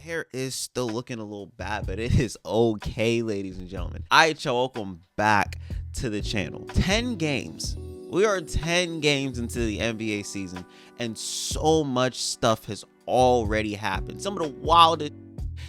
hair is still looking a little bad, but it is okay, ladies and gentlemen. Alright, y'all, welcome back to the channel. 10 games. We are 10 games into the NBA season, and so much stuff has already happened. Some of the wildest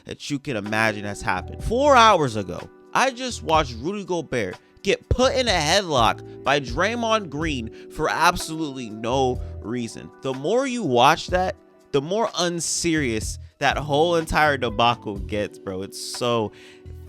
that you can imagine has happened. 4 hours ago, I just watched Rudy Gobert get put in a headlock by Draymond Green for absolutely no reason. The more you watch that, the more unserious that whole entire debacle gets, bro. It's so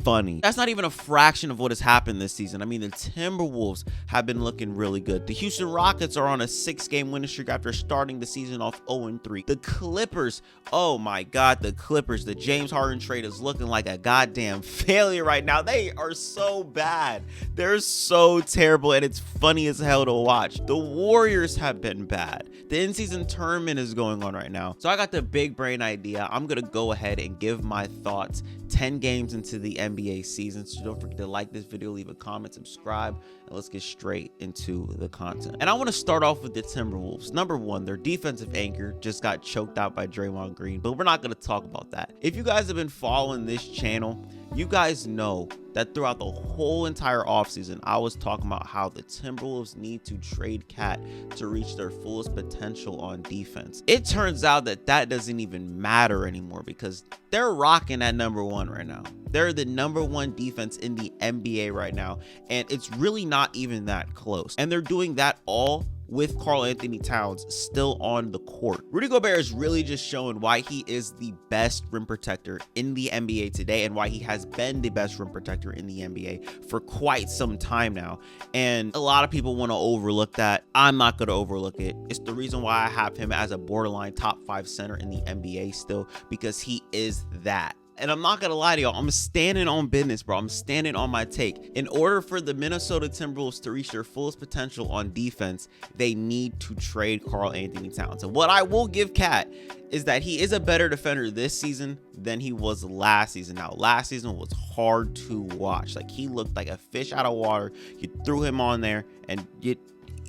funny. That's not even a fraction of what has happened this season. I mean, the Timberwolves have been looking really good. The Houston Rockets are on a 6-game winning streak after starting the season off 0-3. The Clippers, oh my God, the Clippers, the James Harden trade is looking like a goddamn failure right now. They are so bad. They're so terrible, and it's funny as hell to watch. The Warriors have been bad. The in-season tournament is going on right now. So I got the big brain idea. I'm gonna go ahead and give my thoughts 10 games into the NBA season. So don't forget to like this video, leave a comment, subscribe, and let's get straight into the content. And I want to start off with the Timberwolves. Number one, their defensive anchor just got choked out by Draymond Green, but we're not going to talk about that. If you guys have been following this channel, you guys know that throughout the whole entire offseason, I was talking about how the Timberwolves need to trade Cat to reach their fullest potential on defense. It turns out that that doesn't even matter anymore because they're rocking at number one right now. They're the number one defense in the NBA right now, and it's really not even that close. And they're doing that all with Karl-Anthony Towns still on the court. Rudy Gobert is really just showing why he is the best rim protector in the NBA today and why he has been the best rim protector in the NBA for quite some time now. And a lot of people want to overlook that. I'm not going to overlook it. It's the reason why I have him as a borderline top 5 center in the NBA still, because he is that. And I'm not gonna lie to y'all, I'm standing on business, bro. I'm standing on my take. In order for the Minnesota Timberwolves to reach their fullest potential on defense, they need to trade Karl-Anthony Towns. And what I will give Cat is that he is a better defender this season than he was last season. Now, last season was hard to watch. Like, he looked like a fish out of water. You threw him on there, and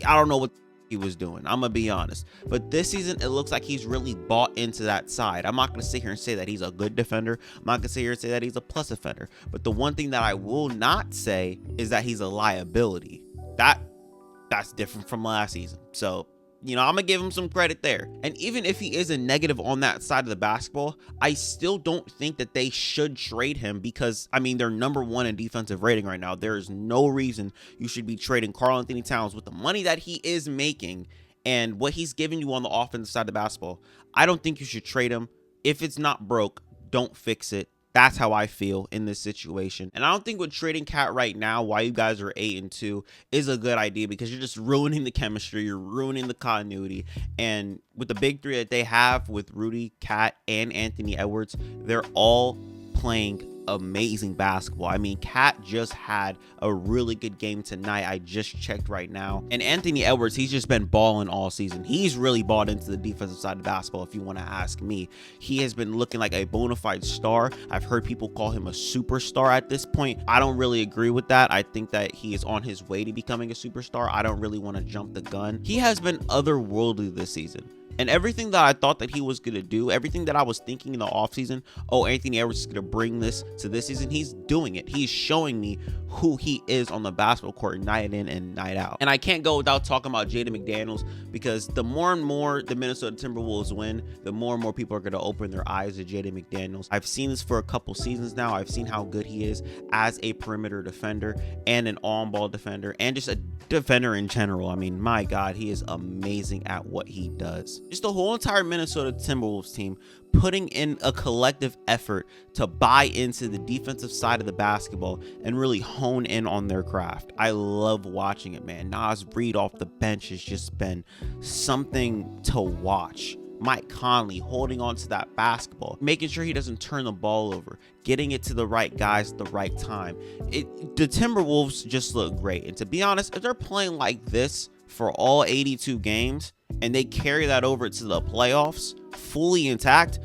I don't know what he was doing, I'm gonna be honest, but this season it looks like he's really bought into that side. I'm not gonna sit here and say that he's a good defender. I'm not gonna sit here and say that he's a plus defender, but the one thing that I will not say is that he's a liability. That's different from last season. So, you know, I'm gonna give him some credit there. And even if he is a negative on that side of the basketball, I still don't think that they should trade him because, I mean, they're number one in defensive rating right now. There is no reason you should be trading Karl-Anthony Towns with the money that he is making and what he's giving you on the offensive side of the basketball. I don't think you should trade him. If it's not broke, don't fix it. That's how I feel in this situation. And I don't think with trading Cat right now, while you guys are 8-2, is a good idea because you're just ruining the chemistry. You're ruining the continuity. And with the big three that they have with Rudy, Cat, and Anthony Edwards, they're all playing amazing basketball. I mean, Cat just had a really good game tonight. I just checked right now. And Anthony Edwards, he's just been balling all season. He's really bought into the defensive side of basketball, if you want to ask me. He has been looking like a bona fide star. I've heard people call him a superstar at this point. I don't really agree with that. I think that he is on his way to becoming a superstar. I don't really want to jump the gun. He has been otherworldly this season. And everything that I thought that he was going to do, everything that I was thinking in the offseason, oh, Anthony Edwards is going to bring this to this season, he's doing it. He's showing me who he is on the basketball court night in and night out. And I can't go without talking about Jaden McDaniels because the more and more the Minnesota Timberwolves win, the more and more people are going to open their eyes to Jaden McDaniels. I've seen this for a couple seasons now. I've seen how good he is as a perimeter defender and an on-ball defender and just a defender in general. I mean, my God, he is amazing at what he does. Just the whole entire Minnesota Timberwolves team putting in a collective effort to buy into the defensive side of the basketball and really hone in on their craft. I love watching it, man. Naz Reid off the bench has just been something to watch. Mike Conley holding on to that basketball, making sure he doesn't turn the ball over, getting it to the right guys at the right time. The Timberwolves just look great. And to be honest, if they're playing like this for all 82 games and they carry that over to the playoffs fully intact,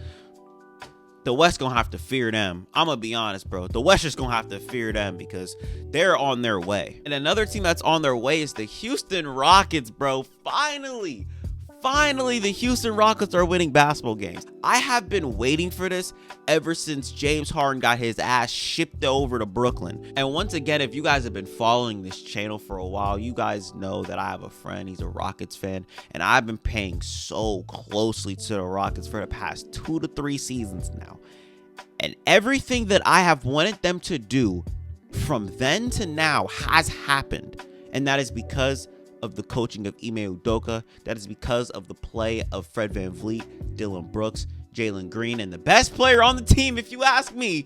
the West gonna have to fear them. I'm gonna be honest, bro. The West is gonna have to fear them because they're on their way. And another team that's on their way is the Houston Rockets, bro. Finally, the Houston Rockets are winning basketball games. I have been waiting for this ever since James Harden got his ass shipped over to Brooklyn. And once again, if you guys have been following this channel for a while, you guys know that I have a friend. He's a Rockets fan, and I've been paying so closely to the Rockets for the past 2 to 3 seasons now. And everything that I have wanted them to do from then to now has happened. And that is because of the coaching of Ime Udoka. That is because of the play of Fred VanVleet, Dillon Brooks, Jalen Green, and the best player on the team, if you ask me,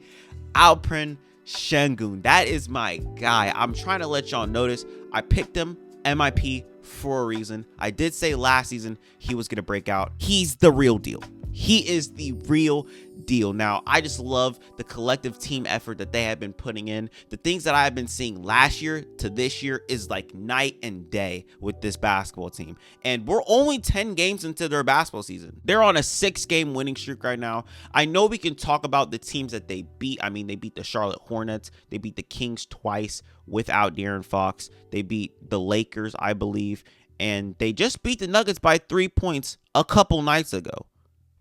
Alperen Sengun. That is my guy. I'm trying to let y'all notice I picked him MIP for a reason. I did say last season he was going to break out. He's the real deal. He is the real deal. Now, I just love the collective team effort that they have been putting in. The things that I've been seeing last year to this year is like night and day with this basketball team. And we're only 10 games into their basketball season. They're on a 6-game winning streak right now. I know we can talk about the teams that they beat. I mean, they beat the Charlotte Hornets. They beat the Kings twice without De'Aaron Fox. They beat the Lakers, I believe. And they just beat the Nuggets by 3 points a couple nights ago.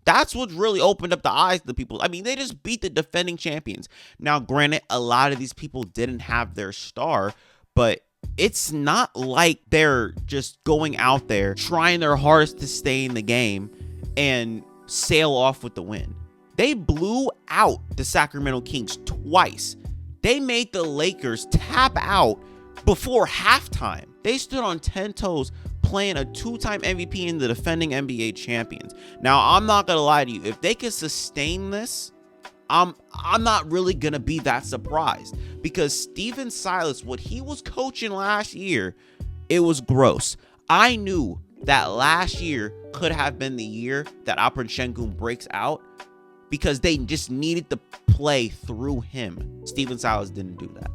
That's what really opened up the eyes to people. I mean, they just beat the defending champions. Now, granted, a lot of these people didn't have their star, but it's not like they're just going out there trying their hardest to stay in the game and sail off with the win. They blew out the Sacramento Kings twice. They made the Lakers tap out before halftime. They stood on 10 toes playing a 2-time MVP and the defending NBA champions. Now, I'm not gonna lie to you. If they can sustain this, I'm not really gonna be that surprised, because Stephen Silas, what he was coaching last year, it was gross. I knew that last year could have been the year that Alperen Sengun breaks out, because they just needed to play through him. Stephen Silas didn't do that.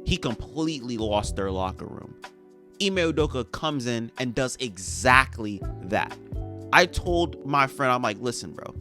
He completely lost their locker room. Ime Udoka comes in and does exactly that. I told my friend, I'm like, listen, bro,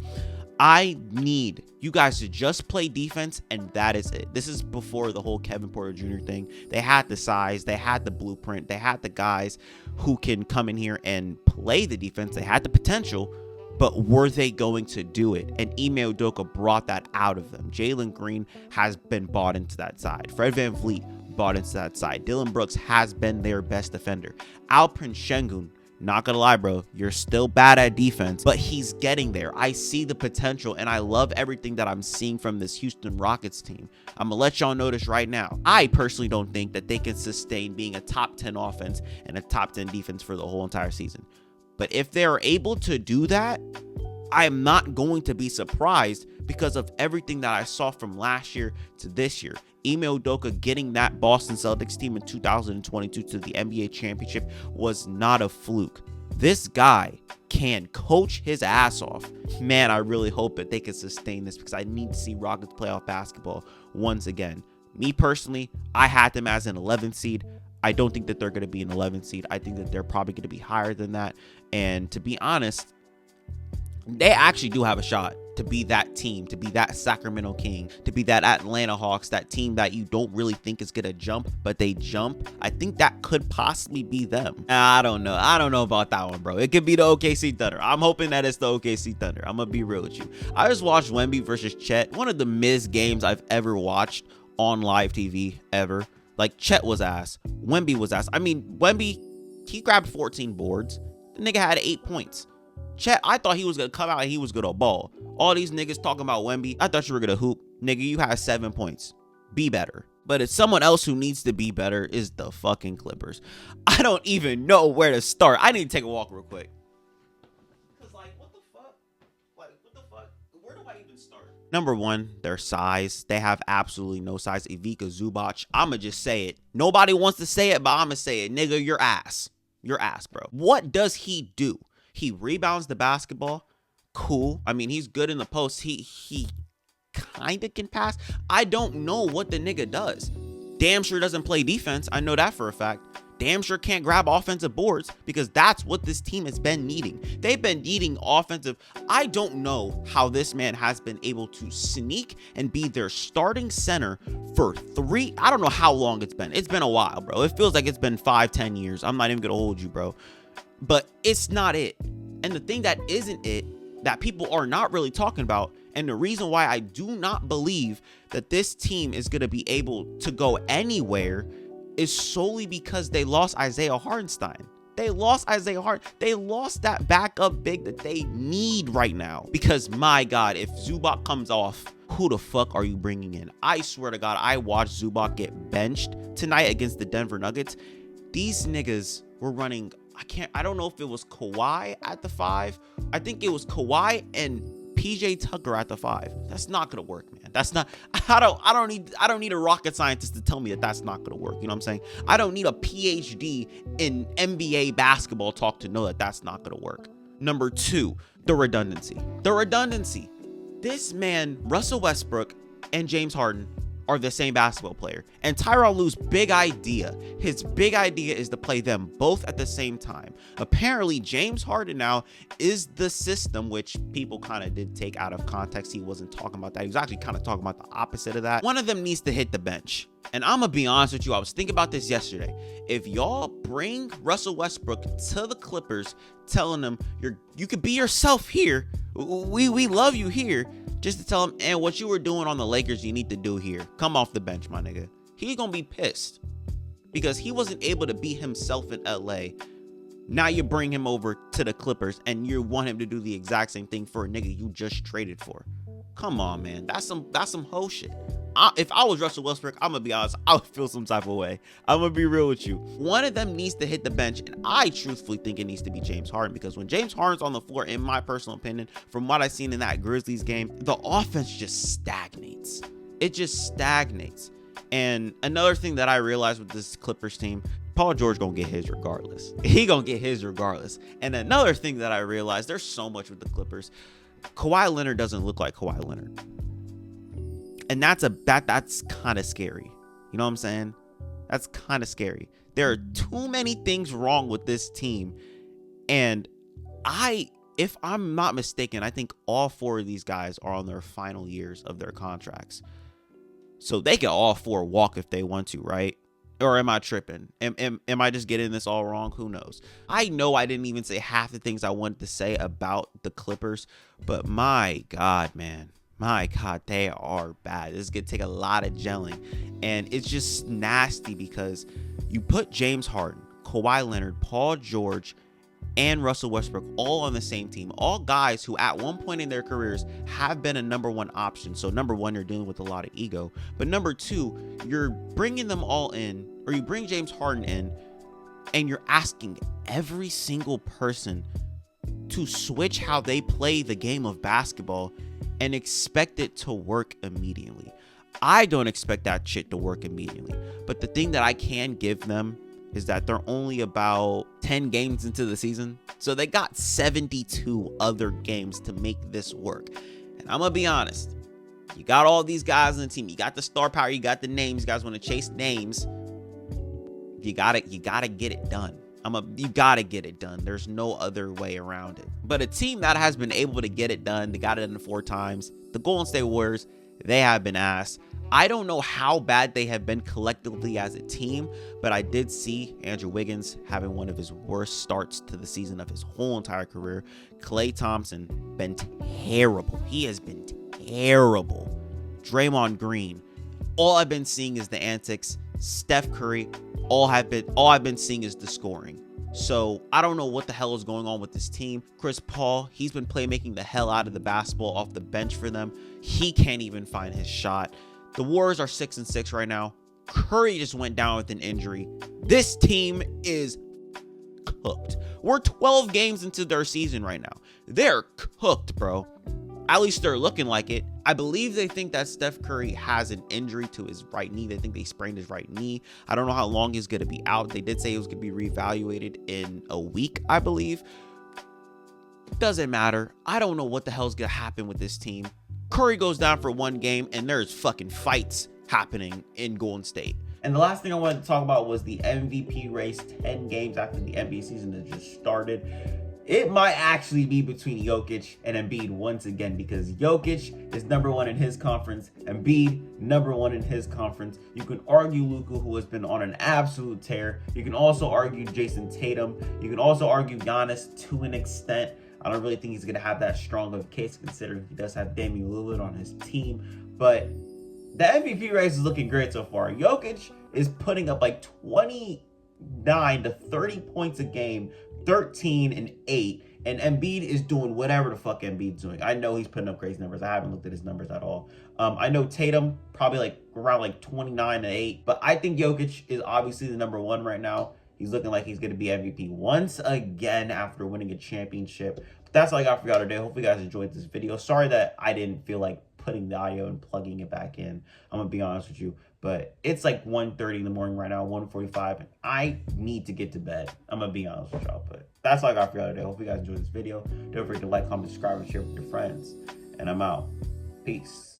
I need you guys to just play defense, and that is it. This is before the whole Kevin Porter Jr. thing. They had the size, they had the blueprint, they had the guys who can come in here and play the defense. They had the potential, but were they going to do it? And Ime Udoka brought that out of them. Jalen Green has been bought into that side. Fred VanVleet bought into that side. Dillon Brooks has been their best defender. Alperen Sengun, not gonna lie, bro, you're still bad at defense, but he's getting there. I see the potential, and I love everything that I'm seeing from this Houston Rockets team. I'm gonna let y'all know this right now. I personally don't think that they can sustain being a top 10 offense and a top 10 defense for the whole entire season. But if they're able to do that, I am not going to be surprised, because of everything that I saw from last year to this year. Ime Udoka getting that Boston Celtics team in 2022 to the NBA championship was not a fluke. This guy can coach his ass off. Man, I really hope that they can sustain this, because I need to see Rockets playoff basketball once again. Me personally, I had them as an 11th seed. I don't think that they're going to be an 11th seed. I think that they're probably going to be higher than that. And to be honest, they actually do have a shot to be that team, to be that Sacramento King, to be that Atlanta Hawks, that team that you don't really think is going to jump, but they jump. I think that could possibly be them. I don't know. I don't know about that one, bro. It could be the OKC Thunder. I'm hoping that it's the OKC Thunder. I'm going to be real with you. I just watched Wemby versus Chet. One of the missed games I've ever watched on live TV ever. Like, Chet was ass. Wemby was ass. I mean, Wemby, he grabbed 14 boards. The nigga had 8 points. Chet, I thought he was going to come out and he was going to ball. All these niggas talking about Wemby, I thought you were going to hoop. Nigga, you had 7 points. Be better. But it's someone else who needs to be better is the fucking Clippers. I don't even know where to start. I need to take a walk real quick. Because, like, what the fuck? Like, what the fuck? Where do I even start? Number one, their size. They have absolutely no size. Ivica Zubac. I'ma just say it. Nobody wants to say it, but I'ma say it. Nigga, your ass. Your ass, bro. What does he do? He rebounds the basketball. Cool. I mean, he's good in the post. He kind of can pass. I don't know what the nigga does. Damn sure doesn't play defense. I know that for a fact. Damn sure can't grab offensive boards, because that's what this team has been needing. They've been needing offensive. I don't know how this man has been able to sneak and be their starting center for I don't know how long it's been. It's been a while, bro. It feels like it's been 5-10 years. I'm not even going to hold you, bro. But it's not it. And the thing that isn't it, that people are not really talking about, and the reason why I do not believe that this team is going to be able to go anywhere, is solely because they lost Isaiah Hartenstein. They lost Isaiah Hartenstein. They lost that backup big that they need right now. Because my God, if Zubac comes off, who the fuck are you bringing in? I swear to God, I watched Zubac get benched tonight against the Denver Nuggets. These niggas were running, I don't know if it was Kawhi at the 5. I think it was Kawhi and PJ Tucker at the 5. That's not gonna work, man. That's not, I don't need a rocket scientist to tell me that that's not gonna work. You know what I'm saying? I don't need a PhD in NBA basketball talk to know that that's not gonna work. Number 2, the redundancy. This man, Russell Westbrook and James Harden, are the same basketball player. And Tyronn Lue's his big idea is to play them both at the same time. Apparently, James Harden now is the system, which people kind of did take out of context. He wasn't talking about that. He was actually kind of talking about the opposite of that. One of them needs to hit the bench. And I'm going to be honest with you, I was thinking about this yesterday. If y'all bring Russell Westbrook to the Clippers, telling them you could be yourself here, we love you here, just to tell him, and what you were doing on the Lakers, you need to do here. Come off the bench, my nigga. He's going to be pissed because he wasn't able to be himself in LA. Now you bring him over to the Clippers and you want him to do the exact same thing for a nigga you just traded for. Come on, man. That's some hoe shit. If I was Russell Westbrook, I'm going to be honest, I would feel some type of way. I'm going to be real with you. One of them needs to hit the bench, and I truthfully think it needs to be James Harden, because when James Harden's on the floor, in my personal opinion, from what I've seen in that Grizzlies game, the offense just stagnates. It just stagnates. And another thing that I realized with this Clippers team, Paul George gonna get his regardless. He gonna get his regardless. And another thing that I realized, there's so much with the Clippers. Kawhi Leonard doesn't look like Kawhi Leonard. And that's kind of scary. You know what I'm saying? That's kind of scary. There are too many things wrong with this team. And if I'm not mistaken, I think all 4 of these guys are on their final years of their contracts. So they can all 4 walk if they want to, right? Or am I tripping? Am I just getting this all wrong? Who knows? I know I didn't even say half the things I wanted to say about the Clippers, but my God, man. My God, they are bad. This is going to take a lot of gelling. And it's just nasty because you put James Harden, Kawhi Leonard, Paul George, and Russell Westbrook all on the same team. All guys who at one point in their careers have been a number 1 option. So number 1, you're dealing with a lot of ego. But number 2, you're bringing them all in, or you bring James Harden in, and you're asking every single person to switch how they play the game of basketball and expect it to work immediately. I don't expect that shit to work immediately. But the thing that I can give them is that they're only about 10 games into the season. So they got 72 other games to make this work. And I'm going to be honest. You got all these guys on the team. You got the star power. You got the names. You guys want to chase names. You gotta get it done. You gotta get it done. There's no other way around it. But a team that has been able to get it done, they got it done 4 times. The Golden State Warriors, they have been asked. I don't know how bad they have been collectively as a team, but I did see Andrew Wiggins having one of his worst starts to the season of his whole entire career. Klay Thompson been terrible. He has been terrible. Draymond Green, all I've been seeing is the antics. Steph Curry, all I've been seeing is the scoring. So I don't know what the hell is going on with this team. Chris Paul, he's been playmaking the hell out of the basketball off the bench for them. He can't even find his shot. The Warriors are 6-6 right now. Curry just went down with an injury. This team is cooked. We're 12 games into their season right now. They're cooked, bro. At least they're looking like it. I believe they think that Steph Curry has an injury to his right knee. They think they sprained his right knee. I don't know how long he's going to be out. They did say he was going to be reevaluated in a week, I believe. Doesn't matter. I don't know what the hell's going to happen with this team. Curry goes down for 1 game and there's fucking fights happening in Golden State. And the last thing I wanted to talk about was the MVP race 10 games after the NBA season has just started. It might actually be between Jokic and Embiid once again, because Jokic is number 1 in his conference, Embiid number 1 in his conference. You can argue Luka, who has been on an absolute tear. You can also argue Jason Tatum. You can also argue Giannis to an extent. I don't really think he's going to have that strong of a case considering he does have Damian Lillard on his team. But the MVP race is looking great so far. Jokic is putting up like 29 to 30 points a game, 13 and 8. And Embiid is doing whatever the fuck Embiid's doing. I know he's putting up crazy numbers. I haven't looked at his numbers at all. I know Tatum probably like around like 29 and 8. But I think Jokic is obviously the number one right now. He's looking like he's going to be MVP once again after winning a championship. But that's all I got for y'all today. Hopefully you guys enjoyed this video. Sorry that I didn't feel like putting the audio and plugging it back in. I'm going to be honest with you. But it's like 1:30 in the morning right now, 1:45. And I need to get to bed. I'm going to be honest with y'all. But that's all I got for y'all today. Hope you guys enjoyed this video. Don't forget to like, comment, subscribe, and share with your friends. And I'm out. Peace.